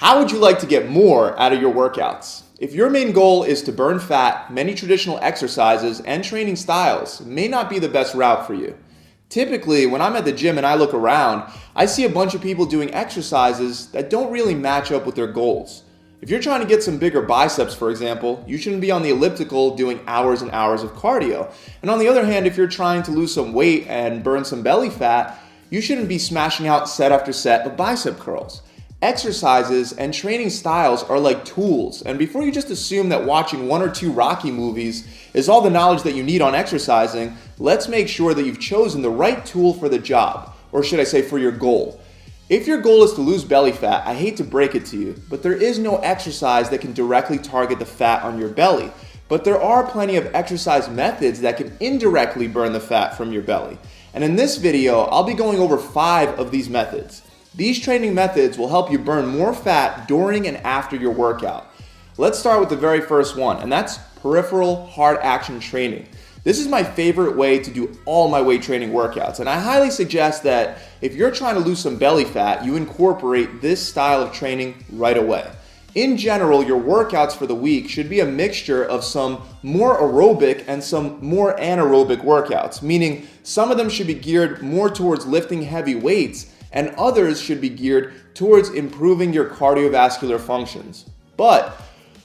How would you like to get more out of your workouts? If your main goal is to burn fat, many traditional exercises and training styles may not be the best route for you. Typically, when I'm at the gym and I look around, I see a bunch of people doing exercises that don't really match up with their goals. If you're trying to get some bigger biceps, for example, you shouldn't be on the elliptical doing hours and hours of cardio. And on the other hand, if you're trying to lose some weight and burn some belly fat, you shouldn't be smashing out set after set of bicep curls. Exercises and training styles are like tools, and before you just assume that watching one or two Rocky movies is all the knowledge that you need on exercising, let's make sure that you've chosen the right tool for the job, or should I say for your goal. If your goal is to lose belly fat, I hate to break it to you, but there is no exercise that can directly target the fat on your belly. But there are plenty of exercise methods that can indirectly burn the fat from your belly. And in this video, I'll be going over 5 of these methods. These training methods will help you burn more fat during and after your workout. Let's start with the very first one, and that's peripheral hard action training. This is my favorite way to do all my weight training workouts, and I highly suggest that if you're trying to lose some belly fat, you incorporate this style of training right away. In general, your workouts for the week should be a mixture of some more aerobic and some more anaerobic workouts, meaning some of them should be geared more towards lifting heavy weights, and others should be geared towards improving your cardiovascular functions. But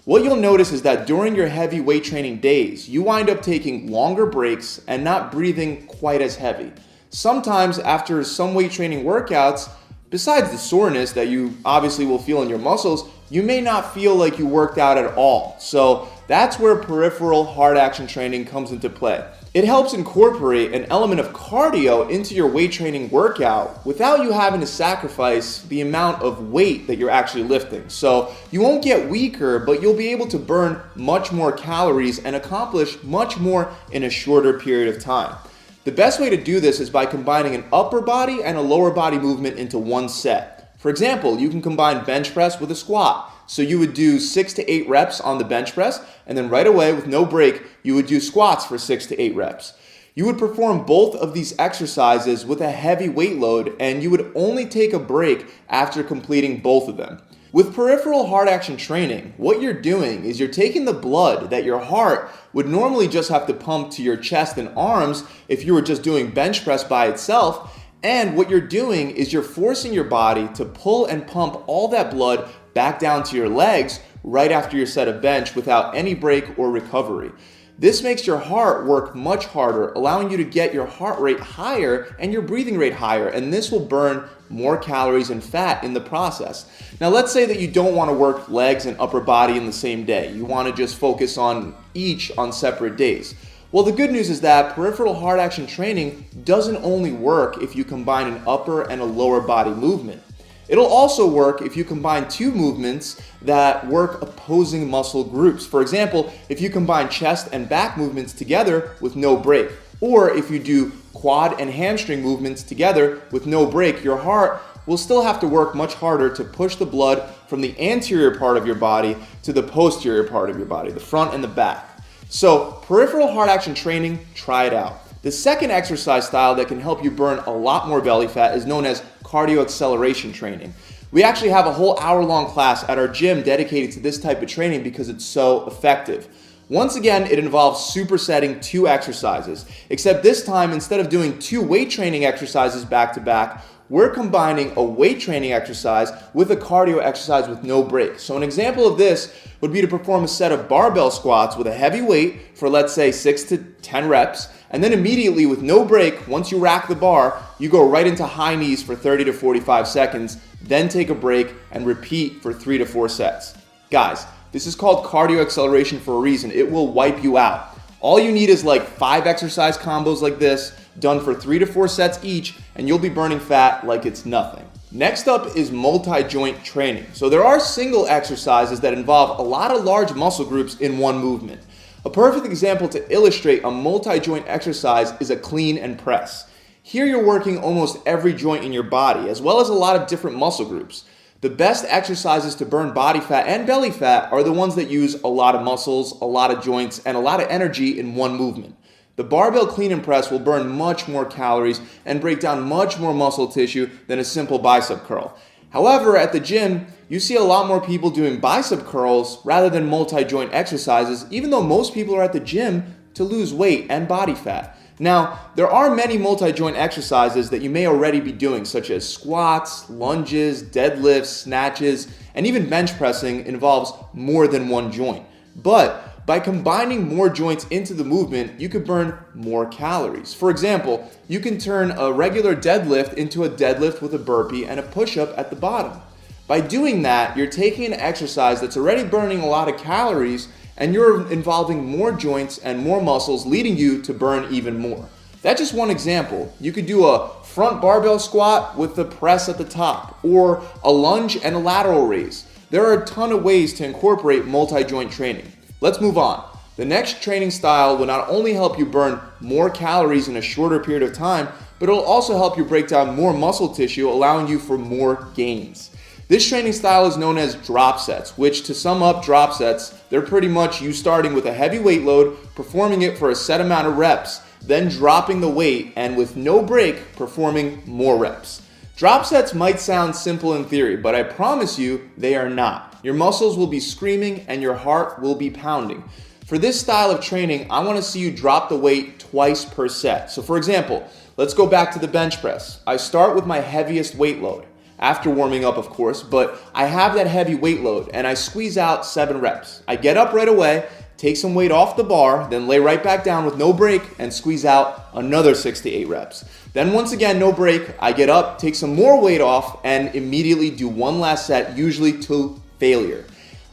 what you'll notice is that during your heavy weight training days, you wind up taking longer breaks and not breathing quite as heavy. Sometimes after some weight training workouts, besides the soreness that you obviously will feel in your muscles, you may not feel like you worked out at all. So that's where peripheral hard action training comes into play. It helps incorporate an element of cardio into your weight training workout without you having to sacrifice the amount of weight that you're actually lifting. So you won't get weaker, but you'll be able to burn much more calories and accomplish much more in a shorter period of time. The best way to do this is by combining an upper body and a lower body movement into one set. For example, you can combine bench press with a squat. So you would do 6 to 8 reps on the bench press, and then right away with no break, you would do squats for 6 to 8 reps. You would perform both of these exercises with a heavy weight load, and you would only take a break after completing both of them. With peripheral hard action training, what you're doing is you're taking the blood that your heart would normally just have to pump to your chest and arms if you were just doing bench press by itself, and what you're doing is you're forcing your body to pull and pump all that blood back down to your legs right after your set of bench without any break or recovery. This makes your heart work much harder, allowing you to get your heart rate higher and your breathing rate higher, and this will burn more calories and fat in the process. Now let's say that you don't want to work legs and upper body in the same day. You want to just focus on each on separate days. Well, the good news is that peripheral hard action training doesn't only work if you combine an upper and a lower body movement. It'll also work if you combine 2 movements that work opposing muscle groups. For example, if you combine chest and back movements together with no break, or if you do quad and hamstring movements together with no break, your heart will still have to work much harder to push the blood from the anterior part of your body to the posterior part of your body, the front and the back. So peripheral hard action training, try it out. The second exercise style that can help you burn a lot more belly fat is known as cardio acceleration training. We actually have a whole hour-long class at our gym dedicated to this type of training because it's so effective. Once again, it involves supersetting 2 exercises, except this time instead of doing 2 weight training exercises back to back, we're combining a weight training exercise with a cardio exercise with no break. So an example of this would be to perform a set of barbell squats with a heavy weight for, let's say, 6 to 10 reps, and then immediately with no break, once you rack the bar, you go right into high knees for 30 to 45 seconds, then take a break and repeat for 3 to 4 sets. Guys, this is called cardio acceleration for a reason. It will wipe you out. All you need is like 5 exercise combos like this, done for 3 to 4 sets each, and you'll be burning fat like it's nothing. Next up is multi-joint training. So there are single exercises that involve a lot of large muscle groups in one movement. A perfect example to illustrate a multi-joint exercise is a clean and press. Here you're working almost every joint in your body, as well as a lot of different muscle groups. The best exercises to burn body fat and belly fat are the ones that use a lot of muscles, a lot of joints, and a lot of energy in one movement. The barbell clean and press will burn much more calories and break down much more muscle tissue than a simple bicep curl. However, at the gym, you see a lot more people doing bicep curls rather than multi-joint exercises, even though most people are at the gym to lose weight and body fat. Now, there are many multi-joint exercises that you may already be doing, such as squats, lunges, deadlifts, snatches, and even bench pressing involves more than one joint. But by combining more joints into the movement, you could burn more calories. For example, you can turn a regular deadlift into a deadlift with a burpee and a push-up at the bottom. By doing that, you're taking an exercise that's already burning a lot of calories and you're involving more joints and more muscles, leading you to burn even more. That's just one example. You could do a front barbell squat with the press at the top, or a lunge and a lateral raise. There are a ton of ways to incorporate multi-joint training. Let's move on. The next training style will not only help you burn more calories in a shorter period of time, but it'll also help you break down more muscle tissue, allowing you for more gains. This training style is known as drop sets, which, to sum up drop sets, they're pretty much you starting with a heavy weight load, performing it for a set amount of reps, then dropping the weight, and with no break, performing more reps. Drop sets might sound simple in theory, but I promise you they are not. Your muscles will be screaming and your heart will be pounding. For this style of training, I want to see you drop the weight twice per set. So for example, let's go back to the bench press. I start with my heaviest weight load, after warming up of course, but I have that heavy weight load and I squeeze out 7 reps. I get up right away, take some weight off the bar, then lay right back down with no break and squeeze out another 6 to 8 reps. Then once again, no break, I get up, take some more weight off and immediately do one last set, usually to failure.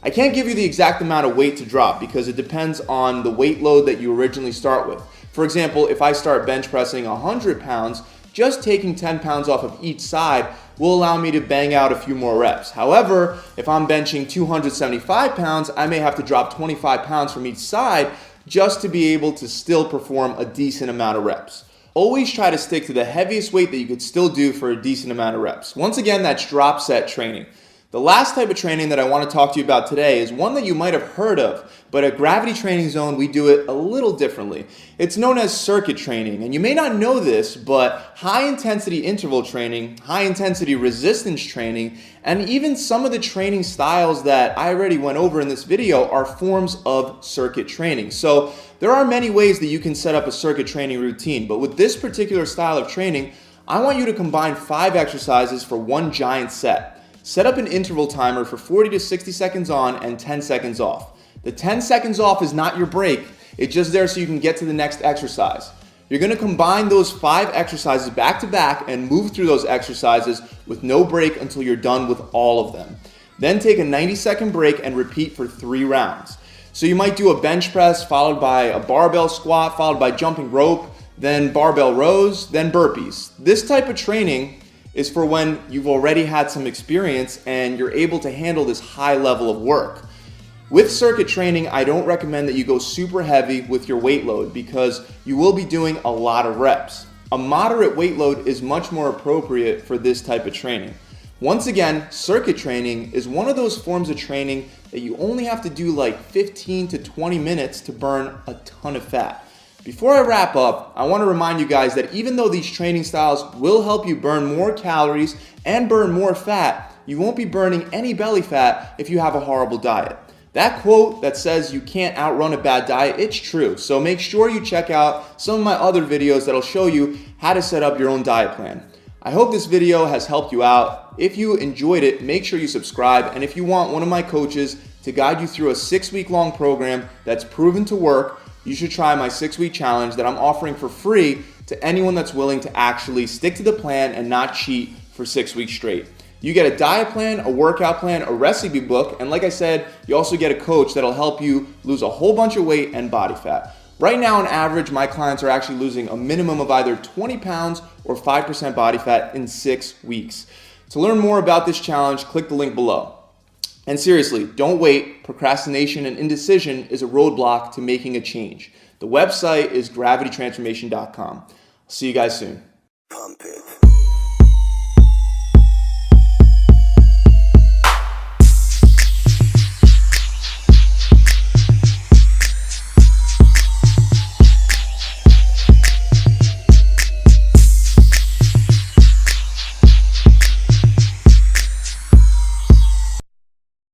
I can't give you the exact amount of weight to drop because it depends on the weight load that you originally start with. For example, if I start bench pressing 100 pounds, just taking 10 pounds off of each side will allow me to bang out a few more reps. However, if I'm benching 275 pounds, I may have to drop 25 pounds from each side just to be able to still perform a decent amount of reps. Always try to stick to the heaviest weight that you could still do for a decent amount of reps. Once again, that's drop set training. The last type of training that I want to talk to you about today is one that you might have heard of, but at Gravity Training Zone, we do it a little differently. It's known as circuit training, and you may not know this, but high-intensity interval training, high-intensity resistance training, and even some of the training styles that I already went over in this video are forms of circuit training. So there are many ways that you can set up a circuit training routine, but with this particular style of training, I want you to combine 5 exercises for one giant set. Set up an interval timer for 40 to 60 seconds on and 10 seconds off. The 10 seconds off is not your break, it's just there so you can get to the next exercise. You're going to combine those 5 exercises back to back and move through those exercises with no break until you're done with all of them. Then take a 90-second break and repeat for 3 rounds. So you might do a bench press followed by a barbell squat followed by jumping rope, then barbell rows, then burpees. This type of training is for when you've already had some experience and you're able to handle this high level of work. With circuit training, I don't recommend that you go super heavy with your weight load because you will be doing a lot of reps. A moderate weight load is much more appropriate for this type of training. Once again, circuit training is one of those forms of training that you only have to do like 15 to 20 minutes to burn a ton of fat. Before I wrap up, I want to remind you guys that even though these training styles will help you burn more calories and burn more fat, you won't be burning any belly fat if you have a horrible diet. That quote that says you can't outrun a bad diet, it's true. So make sure you check out some of my other videos that'll show you how to set up your own diet plan. I hope this video has helped you out. If you enjoyed it, make sure you subscribe. And if you want one of my coaches to guide you through a 6-week-long program that's proven to work, you should try my 6-week challenge that I'm offering for free to anyone that's willing to actually stick to the plan and not cheat for 6 weeks straight. You get a diet plan, a workout plan, a recipe book, and like I said, you also get a coach that'll help you lose a whole bunch of weight and body fat. Right now, on average, my clients are actually losing a minimum of either 20 pounds or 5% body fat in 6 weeks. To learn more about this challenge, click the link below. And seriously, don't wait. Procrastination and indecision is a roadblock to making a change. The website is gravitytransformation.com. I'll see you guys soon. Pump it.